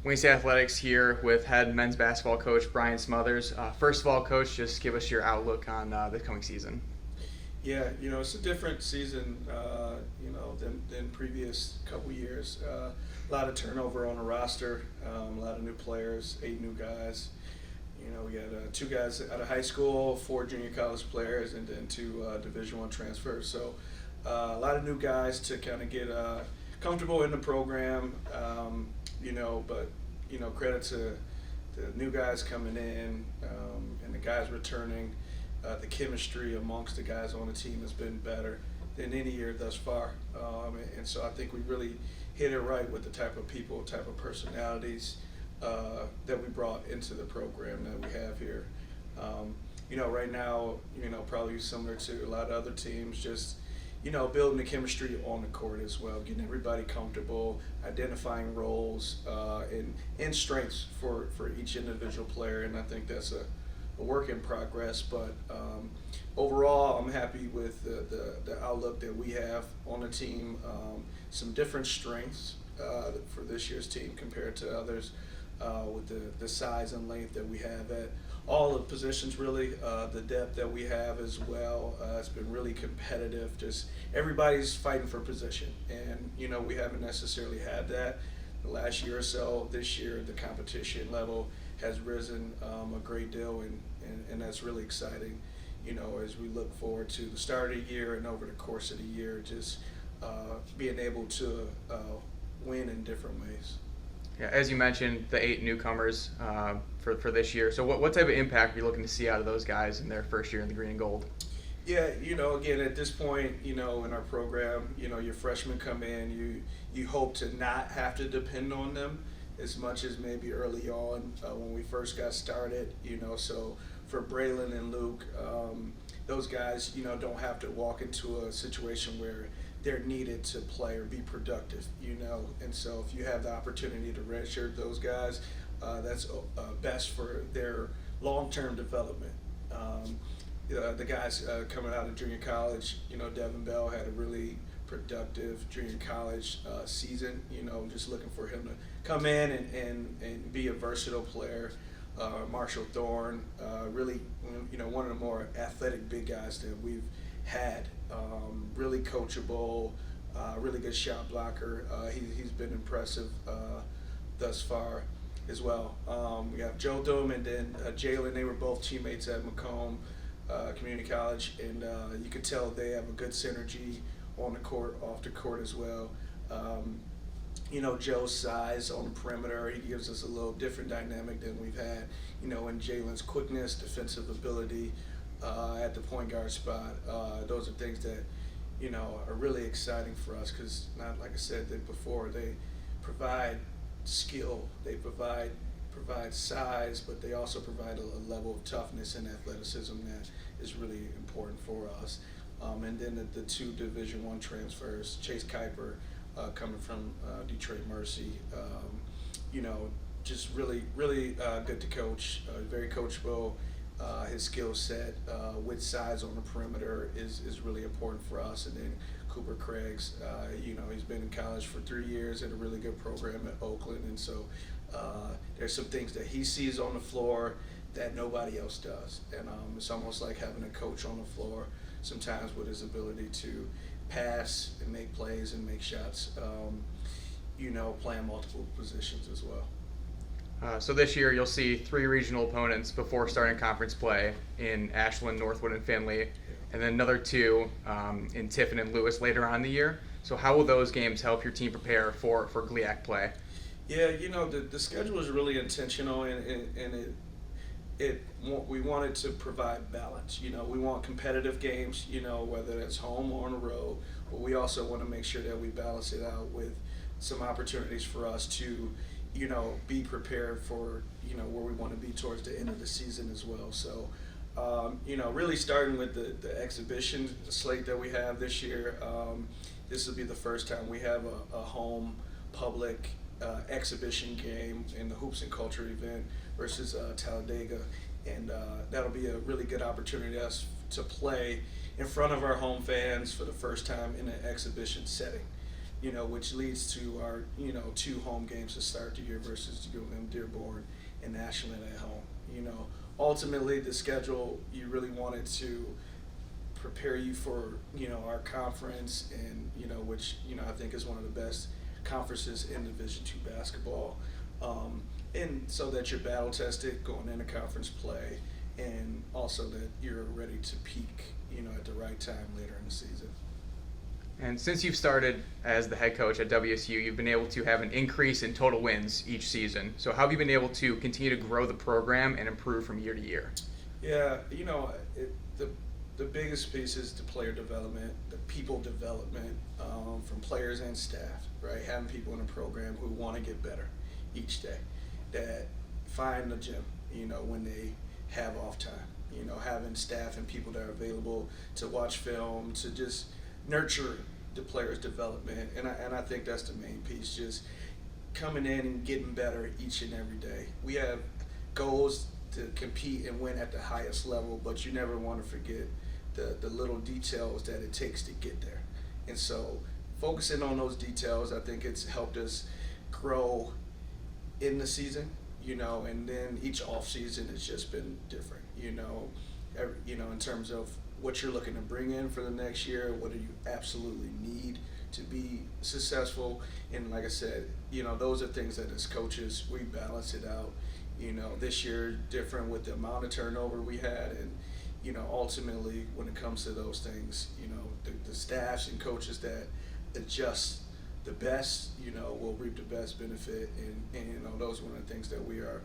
Wednesday Athletics here with head men's basketball coach Bryan Smothers. First of all, coach, just give us your outlook on the coming season. Yeah, it's a different season, than previous couple years. A lot of turnover on the roster, a lot of new players, 8 new guys. We got 2 guys out of high school, 4 junior college players, and then 2 Division I transfers. So a lot of new guys to kind of get comfortable in the program. But credit to the new guys coming in and the guys returning. The chemistry amongst the guys on the team has been better than any year thus far. And so I think we really hit it right with the type of people, type of personalities that we brought into the program that we have here. Right now, probably similar to a lot of other teams, just building the chemistry on the court as well, getting everybody comfortable, identifying roles and strengths for each individual player, and I think that's a work in progress. But overall, I'm happy with the outlook that we have on the team. Some different strengths for this year's team compared to others with the size and length that we have at all the positions, really, the depth that we have as well. It's been really competitive. Just everybody's fighting for position, and we haven't necessarily had that the last year or so. This year, the competition level has risen a great deal, and that's really exciting. As we look forward to the start of the year and over the course of the year, just being able to win in different ways. Yeah, as you mentioned, the 8 newcomers for this year. So what type of impact are you looking to see out of those guys in their first year in the green and gold? Yeah, again, at this point, in our program, your freshmen come in, you hope to not have to depend on them as much as maybe early on when we first got started, so for Braylon and Luke, those guys, don't have to walk into a situation where they're needed to play or be productive, and so if you have the opportunity to redshirt those guys, that's best for their long-term development. The guys coming out of junior college, Devin Bell had a really productive junior college season, just looking for him to come in and be a versatile player. Marshall Thorne, really, one of the more athletic big guys that we've had, really coachable, really good shot blocker. He's been impressive thus far as well. We have Jotham and then Jalen. They were both teammates at Macomb Community College, and you could tell they have a good synergy on the court, off the court as well. Joe's size on the perimeter, he gives us a little different dynamic than we've had, and Jalen's quickness, defensive ability at the point guard spot. Those are things that, are really exciting for us because, not like I said before, they provide skill, they provide size, but they also provide a level of toughness and athleticism that is really important for us. And then the 2 Division I transfers, Chase Kuiper, coming from Detroit Mercy, just really good to coach, very coachable. His skill set with size on the perimeter is really important for us. And then Cooper Craigs, he's been in college for 3 years at a really good program at Oakland, and so there's some things that he sees on the floor that nobody else does. And it's almost like having a coach on the floor sometimes with his ability to pass and make plays and make shots, playing multiple positions as well. So this year you'll see 3 regional opponents before starting conference play in Ashland, Northwood, and Findlay, and then another 2 in Tiffin and Lewis later on in the year. So how will those games help your team prepare for GLIAC play? Yeah, the schedule is really intentional, and we wanted to provide balance. We want competitive games, whether that's home or on the road, but we also want to make sure that we balance it out with some opportunities for us to, be prepared for, where we want to be towards the end of the season as well. So, really starting with the exhibition slate that we have this year, this will be the first time we have a home public exhibition game in the Hoops and Culture event versus Talladega, and that'll be a really good opportunity for us to play in front of our home fans for the first time in an exhibition setting. which leads to our, 2 home games to start the year versus Dearborn and Ashland at home. Ultimately the schedule, you really wanted to prepare you for, our conference and, which, I think is one of the best conferences in Division II basketball. And so that you're battle tested going into conference play, and also that you're ready to peak, at the right time later in the season. And since you've started as the head coach at WSU, you've been able to have an increase in total wins each season. So how have you been able to continue to grow the program and improve from year to year? Yeah, the biggest piece is the player development, the people development, from players and staff, right? Having people in a program who want to get better each day, that find the gym, when they have off time, having staff and people that are available to watch film, to just nurture the players' development. And I think that's the main piece, just coming in and getting better each and every day. We have goals to compete and win at the highest level, but you never want to forget the little details that it takes to get there. And so focusing on those details, I think it's helped us grow in the season, and then each off season has just been different, in terms of what you're looking to bring in for the next year, what do you absolutely need to be successful. And like I said, those are things that as coaches, we balance it out. This year different with the amount of turnover we had, and ultimately when it comes to those things, the staffs and coaches that adjust the best, will reap the best benefit. And those are one of the things that we are,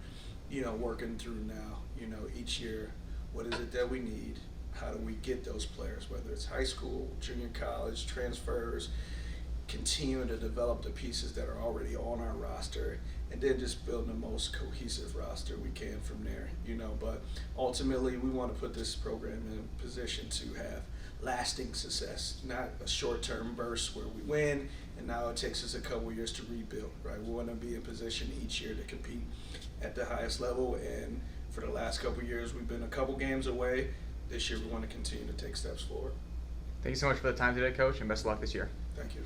working through now. Each year, what is it that we need? How do we get those players, whether it's high school, junior college, transfers, continuing to develop the pieces that are already on our roster, and then just building the most cohesive roster we can from there, But ultimately, we want to put this program in a position to have lasting success, not a short-term burst where we win and now it takes us a couple years to rebuild, right? We want to be in position each year to compete at the highest level, and for the last couple years, we've been a couple games away. This year, we want to continue to take steps forward. Thank you so much for the time today, Coach, and best of luck this year. Thank you.